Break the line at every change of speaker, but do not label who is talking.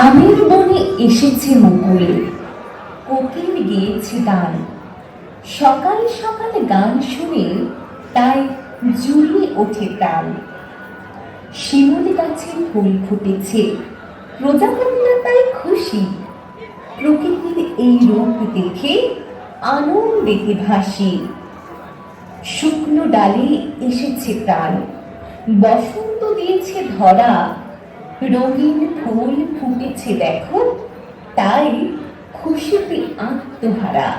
আমের বনে এসেছে মুকুল, কোকিল গেয়েছে গান। সকাল সকাল গান শুনে তাই জুড়িয়ে ওঠে প্রাণ। শিমুল গাছে ফুল ফুটেছে, প্রজাপতিরা তাই খুশি। প্রকৃতির এই রূপ দেখে আনন্দেতে ভাসি। শুকনো ডালে এসেছে প্রাণ, বসন্ত দিয়েছে ধরা। রঙিন ফুল ফুটেছে দেখো, তাই খুশিতে আত্মহারা।